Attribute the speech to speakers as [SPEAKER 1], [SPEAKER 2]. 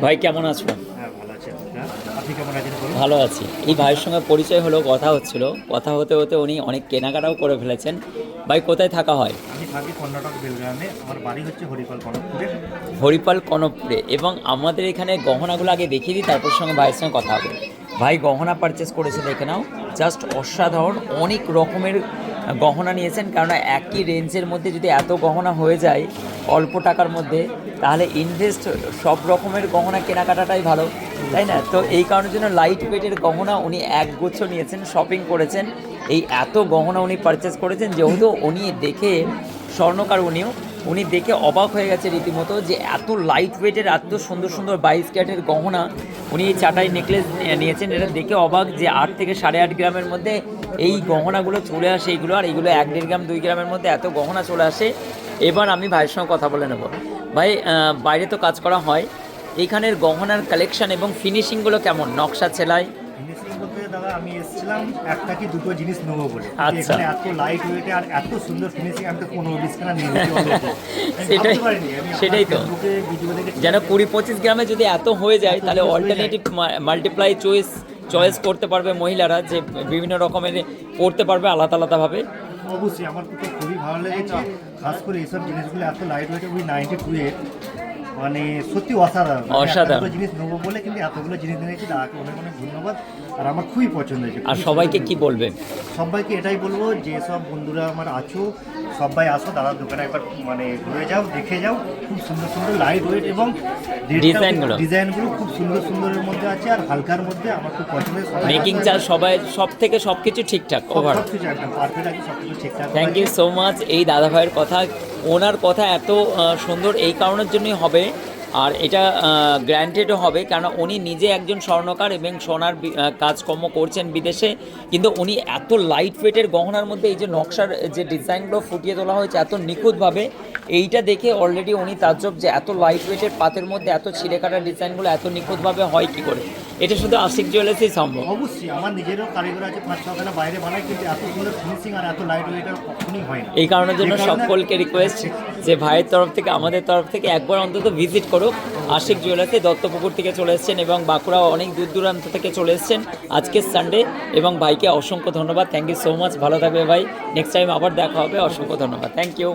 [SPEAKER 1] ভাই কেমন আছো?
[SPEAKER 2] হ্যাঁ, ভালো আছি আপনারা। আপনি কেমন আছেন বলুন?
[SPEAKER 1] ভালো আছি। এই ভাইয়ের সঙ্গে পরিচয় হলো, কথা হচ্ছিল, কথা হতে হতে উনি অনেক কেনাকাটাও করে ফেলেছেন। ভাই কোথায় থাকা হয়?
[SPEAKER 2] আমি থাকি কর্ণাটক বেলগ্রামে। আমার বাড়ি হচ্ছে হরিপাল কনকপুরে।
[SPEAKER 1] হরিপাল কনকপুরে। এবং আমাদের এখানে গহনাগুলো আগে দেখিয়ে দিই, তারপর সঙ্গে ভাইয়ের সঙ্গে কথা হবে। ভাই গহনা পারচেস করেছে, দেখে নাও, জাস্ট অসাধারণ। অনেক রকমের গহনা নিয়েছেন, কারণ একই রেঞ্জের মধ্যে যদি এত গহনা হয়ে যায় অল্প টাকার মধ্যে, তাহলে ইনভেস্ট সব রকমের গহনা কেনাকাটাটাই ভালো, তাই না? তো এই কারণের জন্য লাইট ওয়েটের গহনা উনি একগুচ্ছ নিয়েছেন, শপিং করেছেন। এই এত গহনা উনি পারচেস করেছেন, যেহেতু উনি দেখে স্বর্ণকার, উনি দেখে অবাক হয়ে গেছে রীতিমতো, যে এত লাইট ওয়েটের এত সুন্দর সুন্দর 22 ক্যারেটের গহনা উনি এই চাটাই নেকলেস নিয়েছেন। এটা দেখে অবাক যে 8 থেকে 8.5 গ্রামের মধ্যে এই গহনাগুলো চলে আসে, এইগুলো আর এইগুলো 1-1.5 গ্রাম 2 গ্রামের মধ্যে এত গহনা চলে আসে। এবার আমি ভাইয়ের সঙ্গে কথা বলে নেব। ভাই, বাইরে তো কাজ করা হয়, এইখানের গহনার কালেকশন এবং ফিনিশিংগুলো কেমন, নকশা সেলাই?
[SPEAKER 2] ফিনিশিং বলতে দাদা আমি এসেছিলাম একটা কি দুটো জিনিস নেবো বলে।
[SPEAKER 1] আচ্ছা।
[SPEAKER 2] এখানে এত লাইট ওয়েটে আর এত সুন্দর ফিনিশিং, আমি তো 15-20 খানা নিয়ে নিয়েছি already। আমি
[SPEAKER 1] সেটাই,
[SPEAKER 2] ভাবতে পারিনি। আমি
[SPEAKER 1] সেটাই তো।
[SPEAKER 2] ফেসবুকে ভিডিও দেখেছি।
[SPEAKER 1] যেন 20-25 গ্রামে যদি এত হয়ে যায়, তাহলে অল্টারনেটিভ মাল্টিপ্লাই চয়েস করতে পারবে মহিলারা, যে বিভিন্ন রকমের পড়তে পারবে আলাদা আলাদাভাবে।
[SPEAKER 2] অবশ্যই আমার তো খুবই ভালো লেগেছে। খাস করে এইসব জিনিসগুলো এত লাইট ওয়েটে, ওই 92 এর মানে সত্যি অসাধারণ। আমি
[SPEAKER 1] অসাধারণ।
[SPEAKER 2] এতগুলো জিনিস নেবো বলে কিন্তু এতগুলো জিনিস নিয়েছি, দাদাকে অনেক অনেক ধন্যবাদ। আর আমার খুবই পছন্দ হয়েছে।
[SPEAKER 1] আর সবাইকে কি বলবে?
[SPEAKER 2] সবাইকে এটাই বলবো যে সব বন্ধুরা আমার আছো, সবাই আসো দাদার দোকানে একবার মানে ঘুরে যাও, দেখে যাও। খুব সুন্দর সুন্দর লাইট ওয়েট এবং ডিজাইনগুলো খুব সুন্দর সুন্দরের মধ্যে আছে, আর হালকার মধ্যে আমার খুব পছন্দের।
[SPEAKER 1] মেকিং চার্জ সবাই সব থেকে সব কিছু ঠিকঠাক, ওভার।
[SPEAKER 2] সব কিছু একদম পারফেক্ট আছে, সব কিছু ঠিকঠাক।
[SPEAKER 1] Thank you so much. এই দাদা ভাইয়ের কথা, ওনার কথা এত সুন্দর এই কারণের জন্যই হবে, আর এটা গ্র্যান্টেডও হবে, কারণ উনি নিজে একজন স্বর্ণকার এবং সোনার কাজকর্ম করছেন বিদেশে। কিন্তু উনি এত লাইট ওয়েটের গহনার মধ্যে এই যে নকশার যে ডিজাইনগুলো ফুটিয়ে তোলা হয়েছে এত নিখুঁতভাবে, এইটা দেখে অলরেডি উনি তাজ্জব যে এত লাইট ওয়েটের পাতের মধ্যে এত ছিঁড়ে কাটা ডিজাইনগুলো এত নিখুঁতভাবে হয় কী করে। এটা শুধু আশিক জুয়েলার্সেই সম্ভব।
[SPEAKER 2] অবশ্যই আমার নিজেরও কারিগর আছে, 5-6 খানা বাইরে বানায়, কিন্তু এত সুন্দর ফিনিশিং আর এত লাইট ওয়েটের কখনোই হয় না।
[SPEAKER 1] এই কারণের জন্য সকলকে রিকোয়েস্ট যে ভাইয়ের তরফ থেকে, আমাদের তরফ থেকে একবার অন্তত ভিজিট করুক আশিক জুয়েলার্সে। দত্তপুকুর থেকে চলে এসেছেন এবং বাঁকুড়া অনেক দূর দূরান্ত থেকে চলে এসেছেন আজকে সানডে, এবং ভাইকে অসংখ্য ধন্যবাদ। থ্যাংক ইউ সো মাচ, ভালো থাকবে ভাই। নেক্সট টাইম আবার দেখা হবে। অসংখ্য ধন্যবাদ, থ্যাংক ইউ।